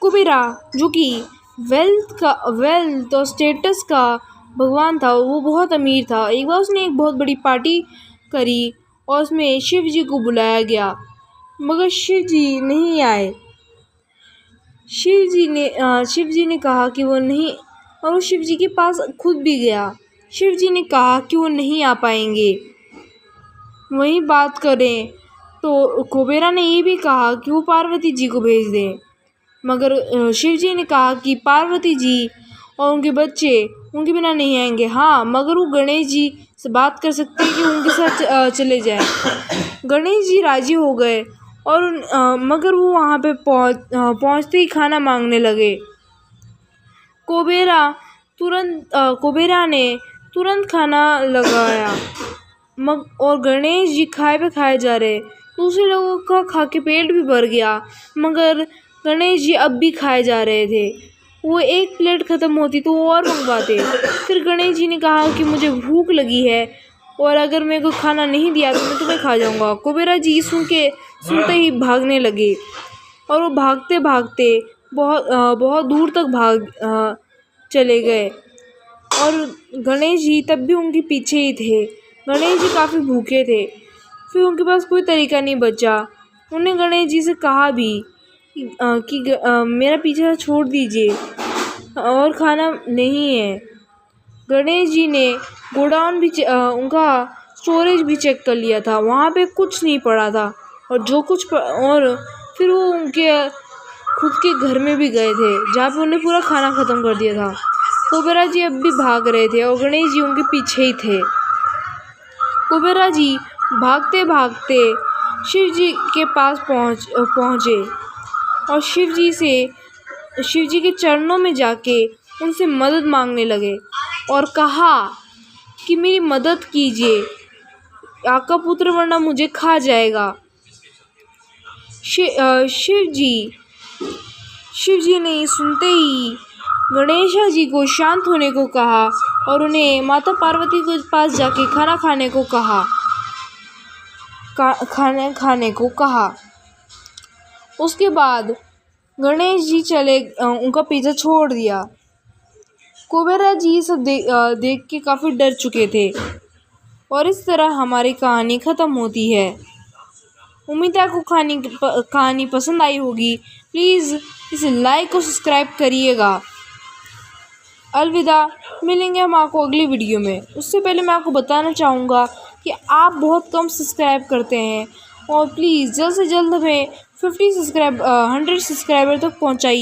कुबेरा जो कि वेल्थ और स्टेटस का भगवान था, वो बहुत अमीर था। एक बार उसने एक बहुत बड़ी पार्टी करी और उसमें शिव जी को बुलाया गया, मगर शिव जी नहीं आए। शिव जी ने कहा कि वो नहीं, और वो शिव जी के पास खुद भी गया। शिव जी ने कहा कि वो नहीं आ पाएंगे। वहीं बात करें तो कुबेरा ने ये भी कहा कि वो पार्वती जी को भेज दें, मगर शिव जी ने कहा कि पार्वती जी और उनके बच्चे उनके बिना नहीं आएंगे। हाँ, मगर वो गणेश जी से बात कर सकते हैं कि उनके साथ चले जाएं। गणेश जी राजी हो गए और मगर वो वहाँ पे पहुँचते ही खाना मांगने लगे। कुबेरा ने तुरंत खाना लगाया, और गणेश जी खाए पे खाए जा रहे। दूसरे लोगों का खा के पेट भी भर गया, मगर गणेश जी अब भी खाए जा रहे थे। वो एक प्लेट ख़त्म होती तो वो और मंगवाते। फिर गणेश जी ने कहा कि मुझे भूख लगी है, और अगर मेरे को खाना नहीं दिया तो मैं तुम्हें खा जाऊंगा। कुबेरा जी सुनते ही भागने लगे, और वो भागते भागते बहुत दूर तक चले गए, और गणेश जी तब भी उनके पीछे ही थे। गणेश जी काफ़ी भूखे थे। फिर उनके पास कोई तरीका नहीं बचा। उन्होंने गणेश जी से कहा भी कि मेरा पीछा छोड़ दीजिए, और खाना नहीं है। गणेश जी ने गोडाउन भी उनका स्टोरेज भी चेक कर लिया था, वहाँ पे कुछ नहीं पड़ा था, और फिर वो उनके खुद के घर में भी गए थे, जहाँ पे उन्हें पूरा खाना ख़त्म कर दिया था। कुबेरा जी अब भी भाग रहे थे, और गणेश जी उनके पीछे ही थे। कुबेरा जी भागते भागते शिव जी के पास पहुँचे, और शिव जी के चरणों में जाके उनसे मदद मांगने लगे, और कहा कि मेरी मदद कीजिए, आपका पुत्र वरना मुझे खा जाएगा। शिव जी ने सुनते ही गणेश जी को शांत होने को कहा, और उन्हें माता पार्वती के पास जाके खाना खाने को कहा। उसके बाद गणेश जी उनका पीछा छोड़ दिया। कुबेरा जी सब देख के काफ़ी डर चुके थे, और इस तरह हमारी कहानी ख़त्म होती है। उम्मीद है आपको कहानी पसंद आई होगी। प्लीज़ इसे लाइक और सब्सक्राइब करिएगा। अलविदा, मिलेंगे हम आपको अगली वीडियो में। उससे पहले मैं आपको बताना चाहूँगा कि आप बहुत कम सब्सक्राइब करते हैं, और प्लीज़ जल्द से जल्द हमें 100 सब्सक्राइबर तक पहुँचाइए।